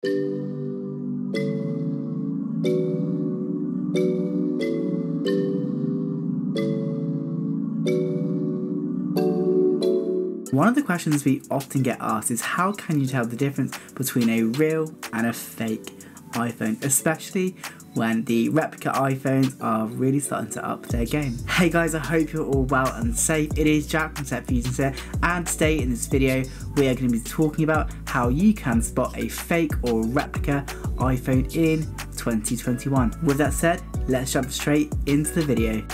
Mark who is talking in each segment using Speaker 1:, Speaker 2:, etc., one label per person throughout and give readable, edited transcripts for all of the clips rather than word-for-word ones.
Speaker 1: One of the questions we often get asked is how can you tell the difference between a real and a fake iPhone, especially when the replica iPhones are really starting to up their game. Hey guys, I hope you're all well and safe. It is Jack from TechFusions here, and today in this video we are going to be talking about how you can spot a fake or replica iPhone in 2021. With that said, let's jump straight into the video.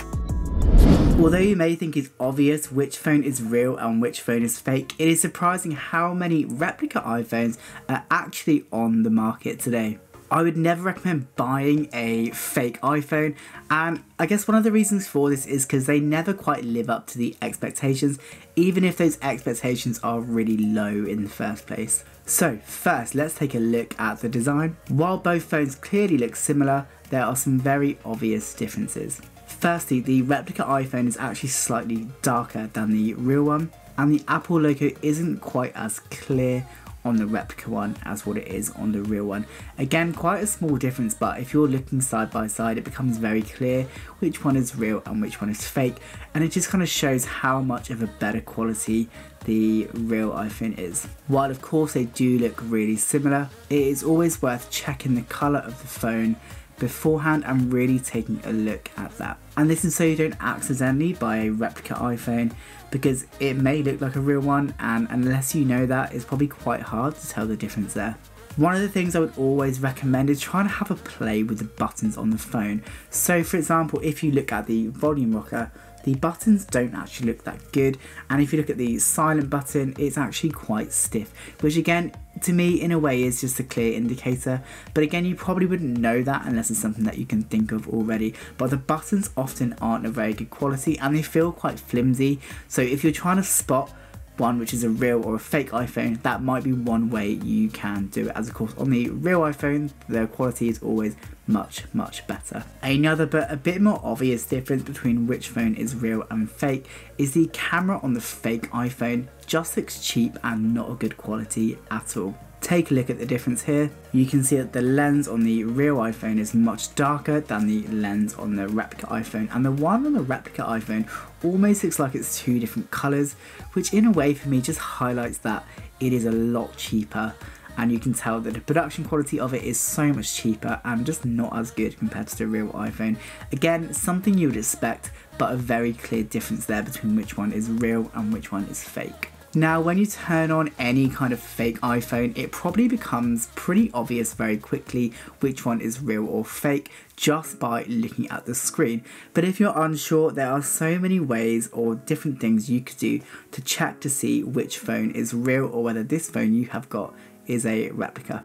Speaker 1: Although you may think it's obvious which phone is real and which phone is fake, it is surprising how many replica iPhones are actually on the market today. I would never recommend buying a fake iPhone, and I guess one of the reasons for this is because they never quite live up to the expectations, even if those expectations are really low in the first place. So first, let's take a look at the design. While both phones clearly look similar, there are some very obvious differences. Firstly, the replica iPhone is actually slightly darker than the real one, and the Apple logo isn't quite as clear on the replica one as what it is on the real one. Again, quite a small difference, but if you're looking side by side, it becomes very clear which one is real and which one is fake, and it just kind of shows how much of a better quality the real iPhone is. While of course they do look really similar, it is always worth checking the colour of the phone beforehand and really taking a look at that. And this is so you don't accidentally buy a replica iPhone, because it may look like a real one, and unless you know that, it's probably quite hard to tell the difference there. One of the things I would always recommend is trying to have a play with the buttons on the phone. So for example, if you look at the volume rocker, the buttons don't actually look that good, and if you look at the silent button, it's actually quite stiff, which again, to me in a way is just a clear indicator, but again you probably wouldn't know that unless it's something that you can think of already. But the buttons often aren't of very good quality and they feel quite flimsy, so if you're trying to spot one which is a real or a fake iPhone, that might be one way you can do it, as of course on the real iPhone the quality is always much better. Another but a bit more obvious difference between which phone is real and fake is the camera on the fake iPhone just looks cheap and not a good quality at all. Take a look at the difference here. You can see that the lens on the real iPhone is much darker than the lens on the replica iPhone, and the one on the replica iPhone almost looks like it's two different colours, which in a way for me just highlights that it is a lot cheaper, and you can tell that the production quality of it is so much cheaper and just not as good compared to the real iPhone. Again, something you would expect, but a very clear difference there between which one is real and which one is fake. Now, when you turn on any kind of fake iPhone, it probably becomes pretty obvious very quickly which one is real or fake just by looking at the screen. But if you're unsure, there are so many ways or different things you could do to check to see which phone is real or whether this phone you have got is a replica.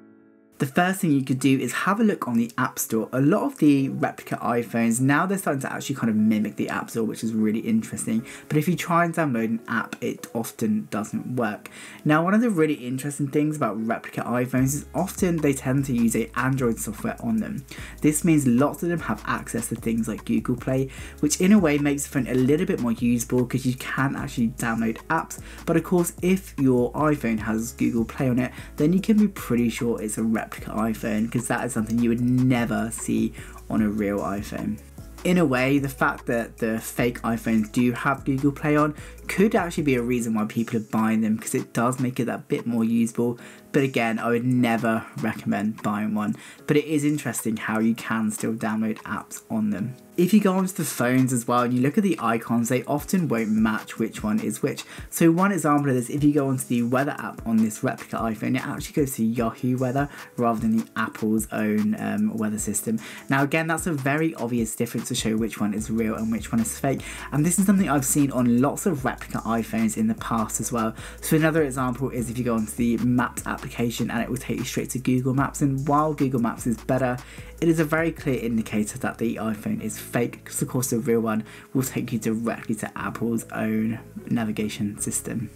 Speaker 1: The first thing you could do is have a look on the App Store. A lot of the replica iPhones, now they're starting to actually kind of mimic the App Store, which is really interesting. But if you try and download an app, it often doesn't work. Now, one of the really interesting things about replica iPhones is often they tend to use Android software on them. This means lots of them have access to things like Google Play, which in a way makes the phone a little bit more usable because you can actually download apps. But of course, if your iPhone has Google Play on it, then you can be pretty sure it's a replica iPhone, because that is something you would never see on a real iPhone. In a way, the fact that the fake iPhones do have Google Play on could actually be a reason why people are buying them, because it does make it that bit more usable. But again, I would never recommend buying one. But it is interesting how you can still download apps on them. If you go onto the phones as well and you look at the icons, they often won't match which one is which. So one example of this, if you go onto the weather app on this replica iPhone, it actually goes to Yahoo Weather rather than the Apple's own weather system. Now again, that's a very obvious difference to show which one is real and which one is fake. And this is something I've seen on lots of replica iPhones in the past as well. So another example is if you go onto the Maps application and it will take you straight to Google Maps, and while Google Maps is better, it is a very clear indicator that the iPhone is fake, because of course the real one will take you directly to Apple's own navigation system.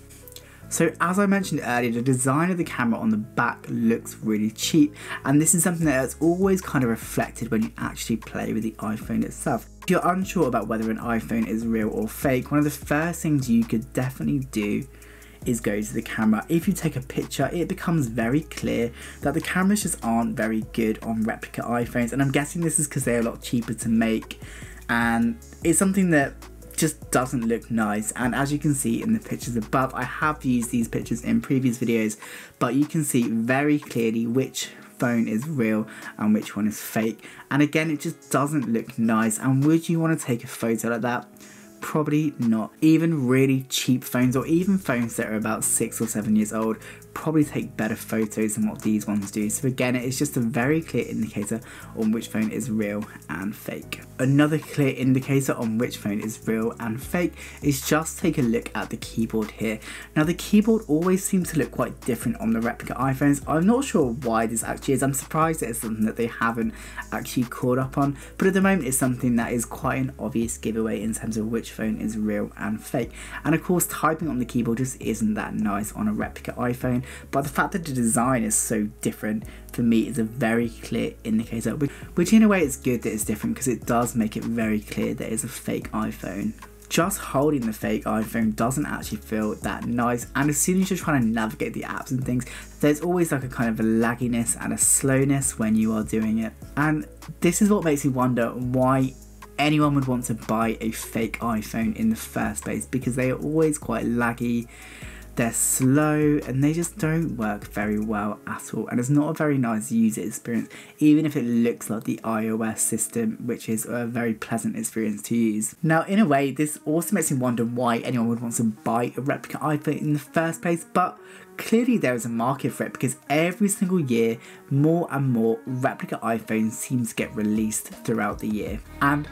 Speaker 1: So as I mentioned earlier, the design of the camera on the back looks really cheap, and this is something that's always kind of reflected when you actually play with the iPhone itself. If you're unsure about whether an iPhone is real or fake, one of the first things you could definitely do is go to the camera. If you take a picture, it becomes very clear that the cameras just aren't very good on replica iPhones, and I'm guessing this is because they're a lot cheaper to make, and it's something that just doesn't look nice. And as you can see in the pictures above, I have used these pictures in previous videos, but you can see very clearly which phone is real and which one is fake, and again, it just doesn't look nice. And would you want to take a photo like that? Probably not. Even really cheap phones, or even phones that are about 6 or 7 years old, probably take better photos than what these ones do. So again, it's just a very clear indicator on which phone is real and fake. Another clear indicator on which phone is real and fake is just take a look at the keyboard here. Now the keyboard always seems to look quite different on the replica iPhones. I'm not sure why this actually is. I'm surprised it's something that they haven't actually caught up on, but at the moment it's something that is quite an obvious giveaway in terms of which phone is real and fake. And of course, typing on the keyboard just isn't that nice on a replica iPhone, but the fact that the design is so different for me is a very clear indicator, which in a way is good that it's different, because it does make it very clear that it's a fake iPhone. Just holding the fake iPhone doesn't actually feel that nice, and as soon as you're trying to navigate the apps and things, there's always like a kind of a lagginess and a slowness when you are doing it. And this is what makes me wonder why anyone would want to buy a fake iPhone in the first place, because they are always quite laggy, they're slow, and they just don't work very well at all, and it's not a very nice user experience, even if it looks like the iOS system, which is a very pleasant experience to use. Now in a way, this also makes me wonder why anyone would want to buy a replica iPhone in the first place, but clearly there is a market for it, because every single year more and more replica iPhones seem to get released throughout the year, and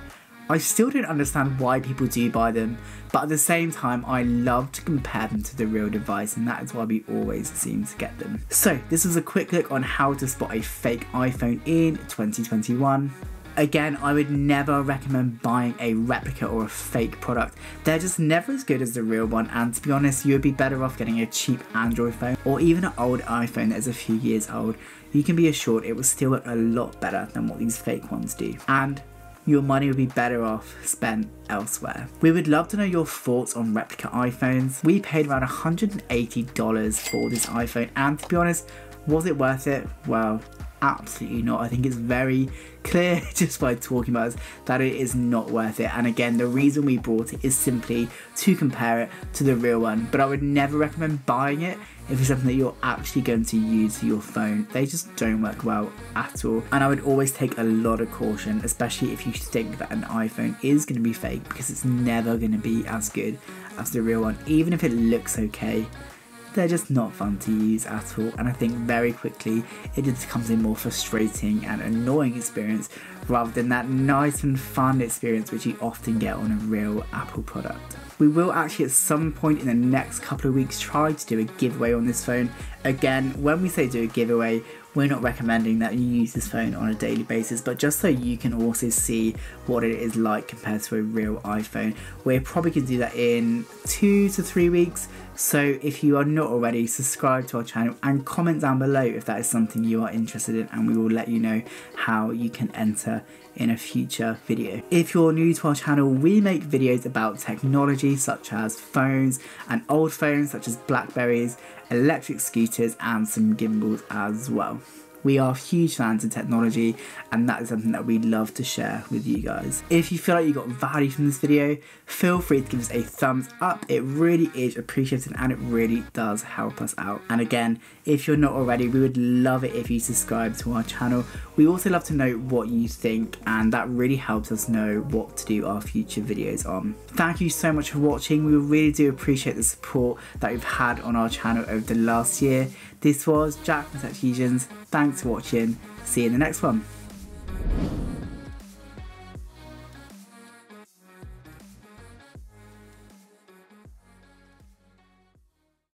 Speaker 1: I still don't understand why people do buy them, but at the same time I love to compare them to the real device, and that is why we always seem to get them. So this was a quick look on how to spot a fake iPhone in 2021. Again, I would never recommend buying a replica or a fake product. They're just never as good as the real one, and to be honest, you would be better off getting a cheap Android phone or even an old iPhone that is a few years old. You can be assured it will still look a lot better than what these fake ones do, and your money would be better off spent elsewhere. We would love to know your thoughts on replica iPhones. We paid around $180 for this iPhone, and to be honest, was it worth it? Well, absolutely not. I think it's very clear just by talking about this that it is not worth it, and again, the reason we bought it is simply to compare it to the real one, but I would never recommend buying it if it's something that you're actually going to use for your phone. They just don't work well at all, and I would always take a lot of caution, especially if you think that an iPhone is going to be fake, because it's never going to be as good as the real one. Even if it looks okay, they're just not fun to use at all, and I think very quickly it just becomes a more frustrating and annoying experience rather than that nice and fun experience which you often get on a real Apple product. We will actually at some point in the next couple of weeks try to do a giveaway on this phone. Again, when we say do a giveaway, we're not recommending that you use this phone on a daily basis, but just so you can also see what it is like compared to a real iPhone. We're probably going to do that in 2 to 3 weeks, so if you are not already, subscribe to our channel and comment down below if that is something you are interested in, and we will let you know how you can enter in a future video. If you're new to our channel, we make videos about technology such as phones and old phones such as Blackberries, electric scooters and some gimbals as well. We are huge fans of technology, and that is something that we love to share with you guys. If you feel like you got value from this video, feel free to give us a thumbs up. It really is appreciated, and it really does help us out. And again, if you're not already, we would love it if you subscribe to our channel. We also love to know what you think, and that really helps us know what to do our future videos on. Thank you so much for watching. We really do appreciate the support that we've had on our channel over the last year. This was Jack from TechFusions. Thanks for watching. See you in the next one.